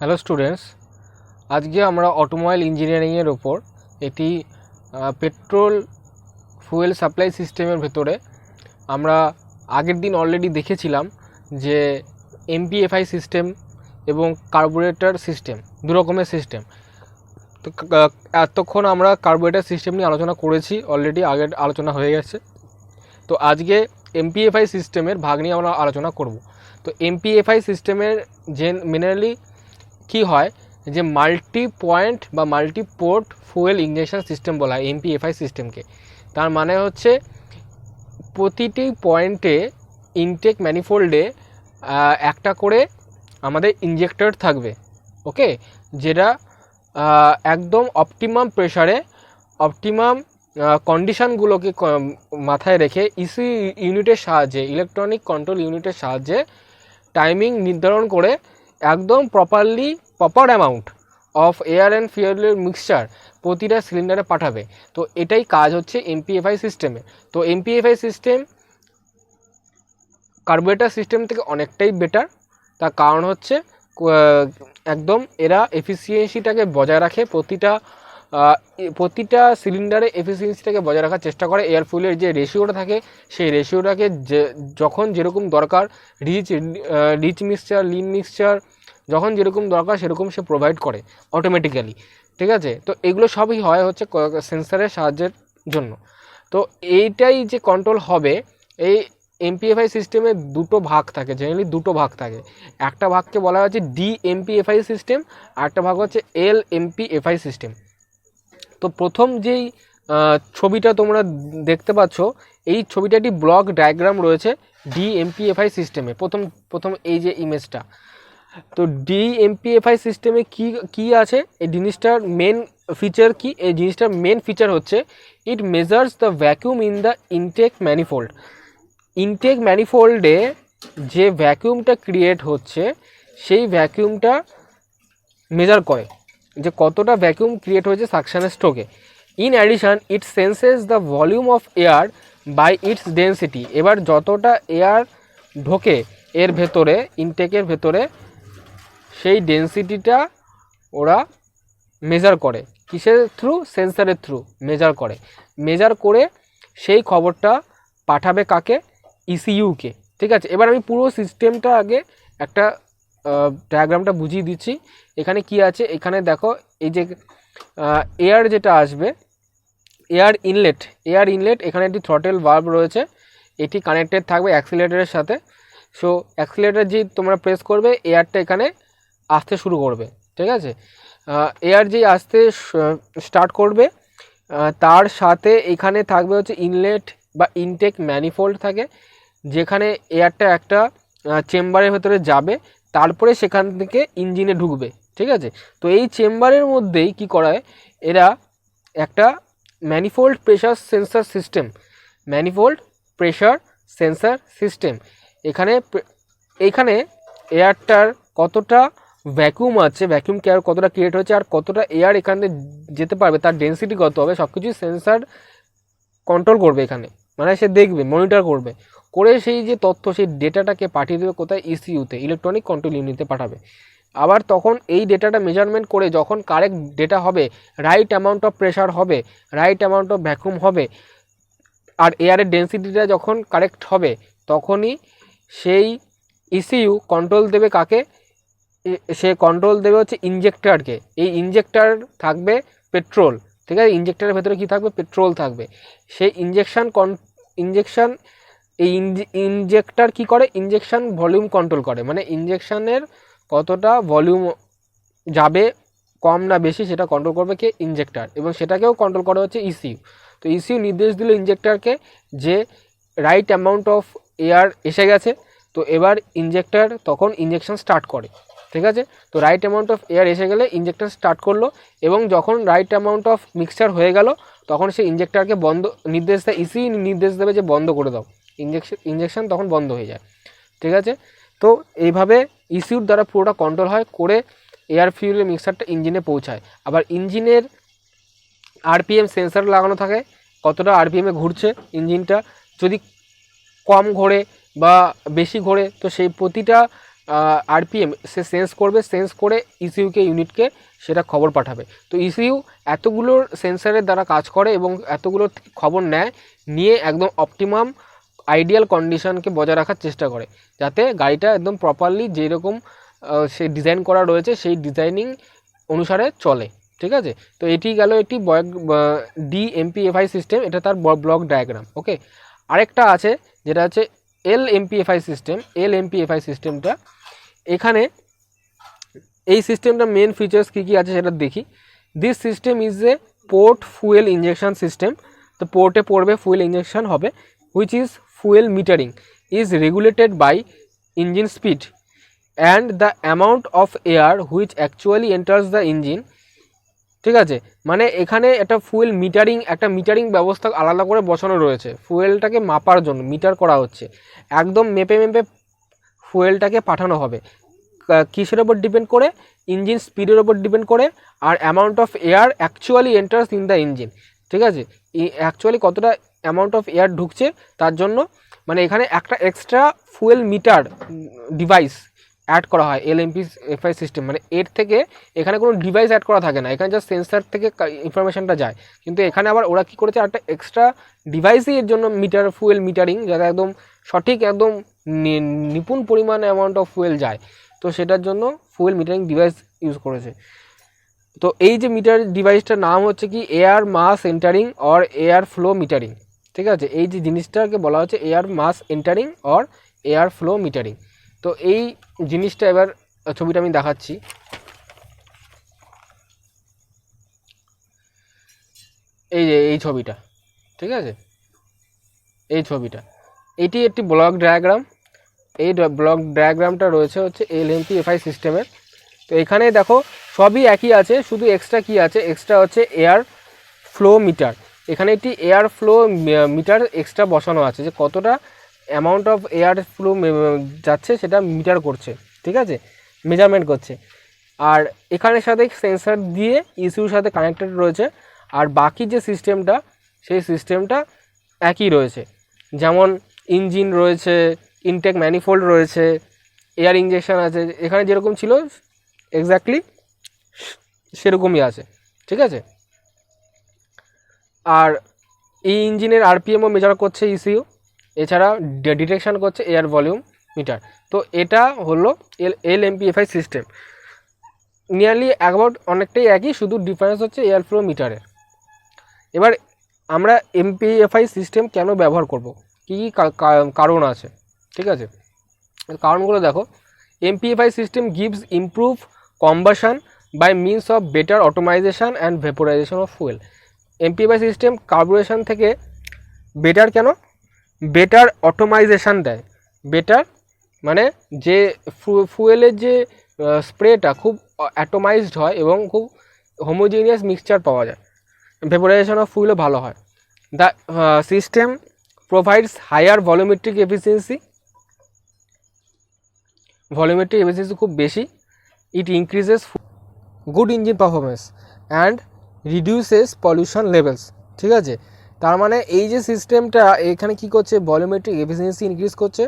Hello students, আজকে আমরা automobile ইঞ্জিনিয়ারিংয়ের ওপর একটি পেট্রোল ফুয়েল সাপ্লাই সিস্টেমের ভেতরে আমরা আগের দিন অলরেডি দেখেছিলাম যে এমপিএফআই সিস্টেম এবং কার্বোরেটর সিস্টেম, দু রকমের সিস্টেম। তো এতক্ষণ আমরা কার্বোরেটর সিস্টেম নিয়ে আলোচনা করেছি, অলরেডি আগের আলোচনা হয়ে গেছে। তো আজকে এমপিএফআই সিস্টেমের ভাগ নিয়ে আমরা আলোচনা করব। তো এমপিএফআই সিস্টেমের জেনারেলি কি হয় যে মাল্টি পয়েন্ট বা multi port fuel injection system বলা হয় এমপিএফআই সিস্টেমকে। তার মানে হচ্ছে প্রতিটি পয়েন্টে ইনটেক ম্যানিফোল্ডে একটা করে আমাদের ইঞ্জেক্টর থাকবে, ওকে, যেটা একদম অপটিমাম প্রেশারে অপটিমাম কন্ডিশানগুলোকে মাথায় রেখে ইসি ইউনিটের সাহায্যে, ইলেকট্রনিক কন্ট্রোল ইউনিটের সাহায্যে টাইমিং নির্ধারণ করে একদম proper amount of air and ফুয়েলের মিক্সচার প্রতিটা সিলিন্ডারে পাঠাবে। তো এটাই কাজ হচ্ছে এমপিএফআই সিস্টেমে। তো এমপিএফআই সিস্টেম কার্বোরেটর সিস্টেম থেকে অনেকটাই বেটার। তার কারণ হচ্ছে একদম এরা এফিসিয়েন্সিটাকে বজায় রাখে, প্রতিটা সিলিন্ডারে এফিসিয়েন্সিটাকে বজায় রাখার চেষ্টা করে। এয়ার ফুয়েলের যে রেশিওটা থাকে সেই রেশিওটাকে যখন যেরকম দরকার, রিচ মিক্সচার, লিন মিক্সচার যখন যেরকম দরকার সেরকম সে প্রোভাইড করে অটোমেটিক্যালি, ঠিক আছে। তো এগুলো সবই হয় হচ্ছে সেন্সারের সাহায্যের জন্য। তো এইটাই যে কন্ট্রোল হবে, এই এমপিএফআই সিস্টেমে দুটো ভাগ থাকে, জেনারেলি দুটো ভাগ থাকে। একটা ভাগকে বলা হচ্ছে ডিএমপিএফআই সিস্টেম, আর একটা ভাগ হচ্ছে এলএমপিএফআই সিস্টেম। তো প্রথম যেই ছবিটা তোমরা দেখতে পাচ্ছ, এই ছবিটা একটি ব্লক ডায়াগ্রাম রয়েছে ডিএমপিএফআই সিস্টেমে। প্রথম এই যে ইমেজটা, তো ডিএমপিএফআই সিস্টেমে কি আছে, এই জিনিসটার মেন ফিচার কি? এই জিনিসটার মেন ফিচার হচ্ছে it measures the vacuum in the intake manifold. Intake ম্যানিফোল্ডে যে ভ্যাকুয়ামটা ক্রিয়েট হচ্ছে সেই ভ্যাকুয়ামটা মেজার করে যে কতটা ভ্যাকুয়াম ক্রিয়েট হয়েছে সাকশনের স্ট্রোকে। In addition it senses the volume of air by its density. এবার যতটা এয়ার ঢোকে এর ভেতরে, ইনটেকের ভেতরে, সেই ডেন্সিটিটা ওরা মেজার করে। কিসের থ্রু? সেন্সারের থ্রু মেজার করে সেই খবরটা পাঠাবে কাকে? ইসিইউকে, ঠিক আছে। এবার আমি পুরো সিস্টেমটা আগে একটা ডায়াগ্রামটা বুঝিয়ে দিচ্ছি। এখানে কি আছে, এখানে দেখো, এই যে এয়ার যেটা আসবে, এয়ার ইনলেট, এখানে একটি থ্রটেল ভালভ রয়েছে, এটি কানেক্টেড থাকবে অ্যাক্সিলারেটরের সাথে। সো অ্যাক্সিলারেটর যে তোমরা প্রেস করবে, এয়ারটা এখানে আসতে শুরু করবে, ঠিক আছে। এয়ার যেই আসতে স্টার্ট করবে, তার সাথে এখানে থাকবে হচ্ছে ইনলেট বা ইনটেক ম্যানিফোল্ড থাকে, যেখানে এয়ারটা একটা চেম্বারের ভেতরে যাবে, তারপরে সেখান থেকে ইঞ্জিনে ঢুকবে, ঠিক আছে। তো এই চেম্বারের মধ্যেই কি করায়, এরা একটা ম্যানিফোল্ড প্রেশার সেন্সার সিস্টেম এখানে এয়ারটার কতটা ভ্যাকুয়াম আছে, ভ্যাকুয়াম কেয়ার কতটা ক্রিয়েট হচ্ছে, আর কতটা এয়ার এখানে যেতে পারবে, তার ডেন্সিটি কত হবে, সব কিছুই সেন্সার কন্ট্রোল করবে এখানে। মানে সে দেখবে, মনিটর করবে, করে সেই যে তথ্য, সেই ডেটাটাকে পাঠিয়ে দেবে কোথায়? ইসিইউতে, ইলেকট্রনিক কন্ট্রোল ইউনিটে পাঠাবে। আবার তখন এই ডেটাটা মেজারমেন্ট করে যখন কারেক্ট ডেটা হবে, রাইট অ্যামাউন্ট অফ প্রেশার হবে, রাইট অ্যামাউন্ট অফ ভ্যাকুয়াম হবে, আর এয়ারের ডেন্সিটিটা যখন কারেক্ট হবে, তখনই সেই ইসিইউ কন্ট্রোল দেবে কাকে? সে কন্ট্রোল দেবে হচ্ছে ইঞ্জেক্টরকে। এই ইঞ্জেক্টর থাকবে পেট্রোল, ঠিক আছে। ইঞ্জেক্টরের ভেতরে কি থাকবে? পেট্রোল থাকবে। সেই ইঞ্জেক্টর কি করে? ইঞ্জেকশন ভলিউম কন্ট্রোল করে, মানে ইঞ্জেকশনের কতটা ভলিউম যাবে, কম না বেশি, সেটা কন্ট্রোল করবে কে? ইঞ্জেক্টর। এবং সেটাকেও কন্ট্রোল করে হচ্ছে ইসিইউ। তো ইসিইউ নির্দেশ দিল ইঞ্জেক্টরকে যে রাইট অ্যামাউন্ট অফ এয়ার এসে গেছে, তো এবার ইঞ্জেক্টর তখন ইঞ্জেকশন স্টার্ট করে, ঠিক আছে। তো রাইট অ্যামাউন্ট অফ এয়ার এসে গেলে ইঞ্জেক্টর স্টার্ট করলো, এবং যখন রাইট অ্যামাউন্ট অফ মিক্সচার হয়ে গেল, তখন সে ইঞ্জেক্টরকে নির্দেশ দেয়, ইসিইউ নির্দেশ দেবে যে বন্ধ করে দাও, ইঞ্জেকশন তখন বন্ধ হয়ে যায়, ঠিক আছে। তো এইভাবে ইসিইউর দ্বারা পুরোটা কন্ট্রোল হয়, করে এয়ার ফিউয়েলের মিক্সারটা ইঞ্জিনে পৌঁছায়। আবার ইঞ্জিনের আরপিএম সেন্সার লাগানো থাকে, কতটা আরপিএমে ঘুরছে ইঞ্জিনটা, যদি কম ঘোরে বা বেশি ঘোরে, তো সেই প্রতিটা আরপিএম সে সেন্স করবে, সেন্স করে ইসিইউকে ইউনিটকে সেটা খবর পাঠাবে। তো ইসিইউ এতগুলোর সেন্সারের দ্বারা কাজ করে এবং এতগুলোর খবর নেয়, নিয়ে একদম অপটিমাম আইডিয়াল কন্ডিশনকে বজায় রাখার চেষ্টা করে, যাতে গাড়িটা একদম প্রপারলি যেরকম সে ডিজাইন করা রয়েছে সেই ডিজাইনিং অনুসারে চলে। ঠিক আছে, তো এটি গেল একটি ডিএমপিএফআই সিস্টেম, এটা তার ব্লক ডায়াগ্রাম। ওকে, আরেকটা আছে যেটা হচ্ছে এলএমপিএফআই সিস্টেম। এলএমপিএফআই সিস্টেমটা, এখানে এই সিস্টেমটা মেন ফিচার্স কী কী আছে সেটা দেখি। This system is a port fuel injection system. তো পোর্টে পড়বে, ফুয়েল ইঞ্জেকশন হবে, which is fuel metering is regulated by engine speed and the amount of air which actually enters the engine. ঠিক আছে, মানে এখানে একটা ফুয়েল মিটারিং, একটা মিটারিং ব্যবস্থা আলাদা করে বসানো রয়েছে, ফুয়েলটাকে মাপার জন্য মিটার করা হচ্ছে, একদম মেপে মেপে ফুয়েলটাকে পাঠানো হবে। কিসের ওপর ডিপেন্ড করে? ইঞ্জিন স্পিডের ওপর ডিপেন্ড করে, আর amount of air actually enters in the engine. ঠিক আছে, অ্যাকচুয়ালি কতটা অ্যামাউন্ট অফ এয়ার ঢুকছে তার জন্য, মানে এখানে একটা extra fuel meter device add করা হয় এলএমপিএফআই সিস্টেম। মানে এর থেকে এখানে কোনো ডিভাইস অ্যাড করা থাকে না, এখানে জাস্ট সেন্সার থেকে ইনফরমেশনটা যায়, কিন্তু এখানে আবার ওরা কী করেছে, একটা এক্সট্রা ডিভাইসই এর জন্য মিটার, ফুয়েল মিটারিং, যাতে একদম সঠিক একদম নিপুণ পরিমাণে অ্যামাউন্ট অফ ফুয়েল যায়, তো সেটার জন্য ফুয়েল মিটারিং ডিভাইস ইউজ করেছে। তো এই যে মিটার ডিভাইসটার নাম হচ্ছে কি air mass entering or air flow metering. ঠিক আছে, এই যে জিনিসটাকে বলা হচ্ছে air mass entering or air flow metering. তো এই জিনিসটা এবার ছবিটা আমি দেখাচ্ছি। এই যে এই ছবিটা, ঠিক আছে, এই ছবিটা, এটি একটি ব্লক ডায়াগ্রাম। এই ব্লক ডায়াগ্রামটা রয়েছে হচ্ছে এলএমপিএফআই সিস্টেমের। তো এখানে দেখো সবই একই আছে, শুধু এক্সট্রা কি আছে, এক্সট্রা হচ্ছে এয়ার ফ্লো মিটার। এখানে একটি এয়ার ফ্লো মিটার এক্সট্রা বসানো আছে, যে কতটা অ্যামাউন্ট অফ এয়ার ফ্লো যাচ্ছে সেটা মিটার করছে। ঠিক আছে, মেজারমেন্ট করছে। আর এখানের সাথে সেন্সার দিয়ে ইসিউর সাথে কানেক্টেড রয়েছে। আর বাকি যে সিস্টেমটা, সেই সিস্টেমটা একই রয়েছে, যেমন ইঞ্জিন রয়েছে, ইনটেক ম্যানিফোল্ড রয়েছে, এয়ার ইঞ্জেকশন আছে, এখানে যেরকম ছিল এক্স্যাক্টলি সেরকমই আছে। ঠিক আছে, আর এই ইঞ্জিনের আরপিএমও মেজার করছে ইসিইউ, এছাড়া ডিটেকশন করছে এয়ার ভলিউম মিটার। তো এটা হলো এলএমপিএফআই সিস্টেম। নিয়ারলি অ্যাবাউট অনেকটাই একই, শুধু ডিফারেন্স হচ্ছে এয়ার ফ্লো মিটারের। এবার আমরা এমপিএফআই সিস্টেম কেন ব্যবহার করব, কী কী কারণ আছে। ঠিক আছে, কারণগুলো দেখো। MPFI system gives improve combustion by means of better atomization and vaporization of fuel. MPFI system carburation থেকে বেটার কেন? বেটার অটোমাইজেশান দেয়। বেটার মানে যে ফুয়েলের যে স্প্রেটা খুব অ্যাটোমাইজড হয় এবং খুব হোমোজিনিয়াস মিক্সচার পাওয়া যায়, ভেপোরাইজেশন অফ ফুয়েলও ভালো হয়। The system provides higher volumetric efficiency, volumetric efficiency খুব বেশি। It increases good engine performance and reduces pollution levels. ঠিক আছে, তার মানে এই যে সিস্টেমটা এখানে কি করছে, ভলিউমেট্রিক এফিসিয়েন্সি ইনক্রিজ করছে,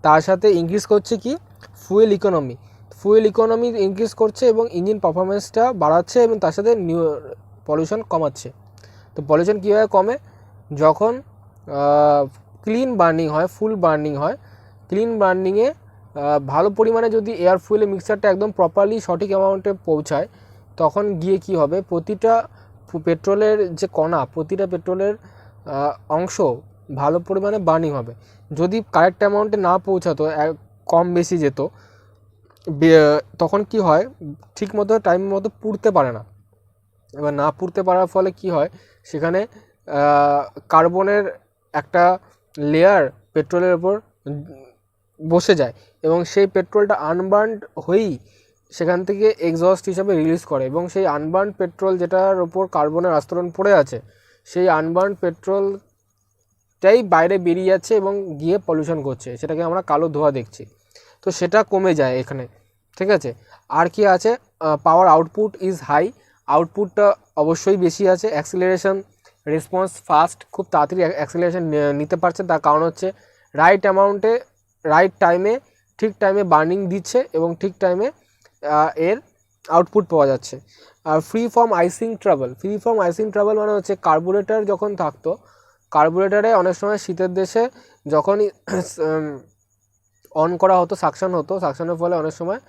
তার সাথে ইনক্রিজ করছে কি fuel economy, fuel economy increase করছে এবং ইঞ্জিন পারফরমেন্সটা বাড়াচ্ছে এবং তার সাথে পলিউশন কমাচ্ছে। তো পলিউশন কীভাবে কমে? যখন ক্লিন বার্নিং হয়, ফুল বার্নিং হয়, ক্লিন বার্নিংয়ে ভালো পরিমাণে যদি এয়ার ফুয়েলের মিক্সচারটা একদম প্রপারলি সঠিক অ্যামাউন্টে পৌঁছায়, তখন গিয়ে কি হবে, প্রতিটা পেট্রোলের যে কণা, প্রতিটা পেট্রোলের অংশ ভালো পরিমাণে বার্নিং হবে। যদি কারেক্ট অ্যামাউন্টে না পৌঁছাতো, কম বেশি যেত, তখন কি হয়, ঠিক মতো টাইম মতো পুড়তে পারে না। এবার না পুড়তে পারার ফলে কি হয়, সেখানে কার্বনের একটা লেয়ার পেট্রোলের ওপর বসে যায় এবং সেই পেট্রোলটা আনবার্নড হয়েই সেখান থেকে এক্সস্ট হিসাবে রিলিজ করে, এবং সেই আনবার্নড পেট্রোল যেটার ওপর কার্বনের আস্তরণ পড়ে আছে, সেই আনবার্নড পেট্রোলটাই বাইরে বেরিয়ে যাচ্ছে এবং গিয়ে পলিউশন করছে, সেটাকে আমরা কালো ধোঁয়া দেখছি। তো সেটা কমে যায় এখানে। ঠিক আছে, আর কি আছে, পাওয়ার আউটপুট ইজ হাই, আউটপুটটা অবশ্যই বেশি আছে। অ্যাক্সিলারেশন রেসপন্স ফাস্ট, খুব তাড়াতাড়ি অ্যাক্সিলারেশন নিতে পারছে, তার কারণ হচ্ছে রাইট অ্যামাউন্টে রাইট টাইমে ঠিক টাইমে বার্নিং দিচ্ছে এবং ঠিক টাইমে এর আউটপুট পাওয়া যাচ্ছে। আর ফ্রি ফ্রম আইসিং ট্রাবল মানে হচ্ছে কার্বুরেটর যখন থাকতো, কার্বুরেটরে অনেক সময় শীতের দেশে যখনই অন করা হতো, সাকশনের ফলে অনেক সময়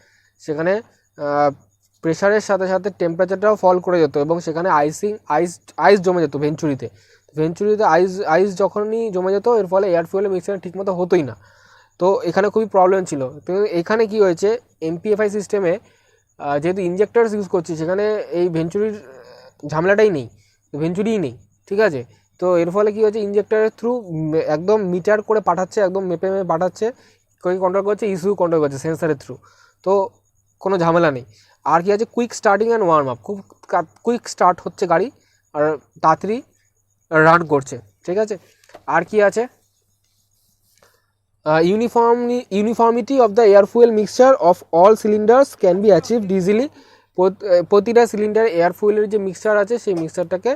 সেখানে প্রেশারের সাথে সাথে টেম্পারেচারটাও ফল করে যেত এবং সেখানে আইস জমে যেত ভেঞ্চুরিতে আইস যখনই জমে যেত, এর ফলে এয়ার ফুয়েল মিক্সার ঠিকমতো হতোই না। তো এখানে খুবই প্রবলেম ছিল। তো এখানে কি হয়েছে, এমপিএফআই সিস্টেমে যেহেতু ইঞ্জেক্টার্স ইউজ করছি, সেখানে এই ভেঞ্চুরির ঝামেলাটাই নেই, ভেঞ্চুরিই নেই, ঠিক আছে। তো এর ফলে কী হচ্ছে, ইঞ্জেক্টারের থ্রু একদম মিটার করে পাঠাচ্ছে, একদম মেপে পাঠাচ্ছে, কন্ট্রোল করছে, ইস্যু কন্ট্রোল করছে সেন্সারের থ্রু। তো কোনো ঝামেলা নেই। আর কি আছে, quick starting and warm up, খুব কুইক স্টার্ট হচ্ছে গাড়ি আর তাড়াতাড়ি রান করছে, ঠিক আছে। আর কি আছে, uniformity of the air fuel mixture of all cylinders can be achieved easily. প্রতিটা সিলিন্ডার এয়ার ফুয়েলের যে মিক্সচার আছে সেই মিক্সচারটাকে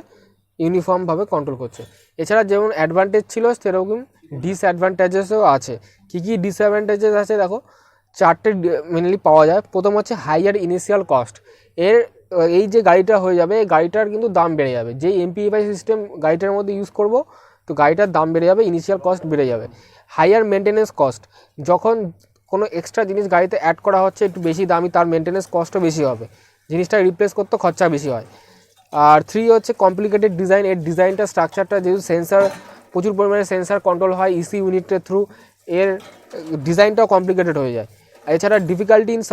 ইউনিফর্মভাবে কন্ট্রোল করছে। এছাড়া যেমন অ্যাডভান্টেজ ছিল সেরকম ডিসঅ্যাডভান্টেজেসও আছে। কী কী ডিসঅ্যাডভান্টেজেস আছে দেখো, চারটে মেনলি পাওয়া যায়। প্রথম হচ্ছে হাইয়ার ইনিশিয়াল কস্ট। এই যে গাড়িটা হয়ে যাবে, এই গাড়িটার কিন্তু দাম বেড়ে যাবে। যেই এমপিএফআই সিস্টেম গাড়িটার মধ্যে ইউজ করব, তো গাড়িটার দাম বেড়ে যাবে, ইনিশিয়াল কস্ট বেড়ে যাবে। হাইয়ার মেনটেনেন্স কস্ট, যখন কোনো এক্সট্রা জিনিস গাড়িতে অ্যাড করা হচ্ছে একটু বেশি দামি, তার মেনটেনেন্স কস্টও বেশি হবে, জিনিসটা রিপ্লেস করতে খরচা বেশি হয়। আর 3 হচ্ছে কমপ্লিকেটেড ডিজাইন। এর ডিজাইনটা স্ট্রাকচারটা যেহেতু সেন্সার, প্রচুর পরিমাণে সেন্সার কন্ট্রোল হয় ইসি ইউনিটের থ্রু, এর ডিজাইনটাও কমপ্লিকেটেড হয়ে যায়। এছাড়া ডিফিকাল্টি ইন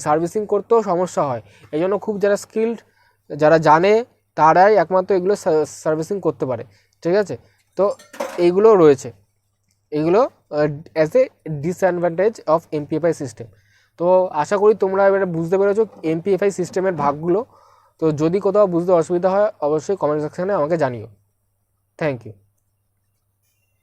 সার্ভিসিং করতেও সমস্যা হয়। এই জন্য খুব যারা স্কিল্ড, যারা জানে, তারাই একমাত্র এগুলো সার্ভিসিং করতে পারে, ঠিক আছে। তো এইগুলো রয়েছে, এগুলো as a disadvantage of MPFI system. তো আশা করি তোমরা এবারে বুঝতে পেরেছো এমপিএফআই সিস্টেমের ভাগগুলো। তো যদি কোথাও বুঝতে অসুবিধা হয় অবশ্যই কমেন্ট সেকশানে আমাকে জানিও। Thank you.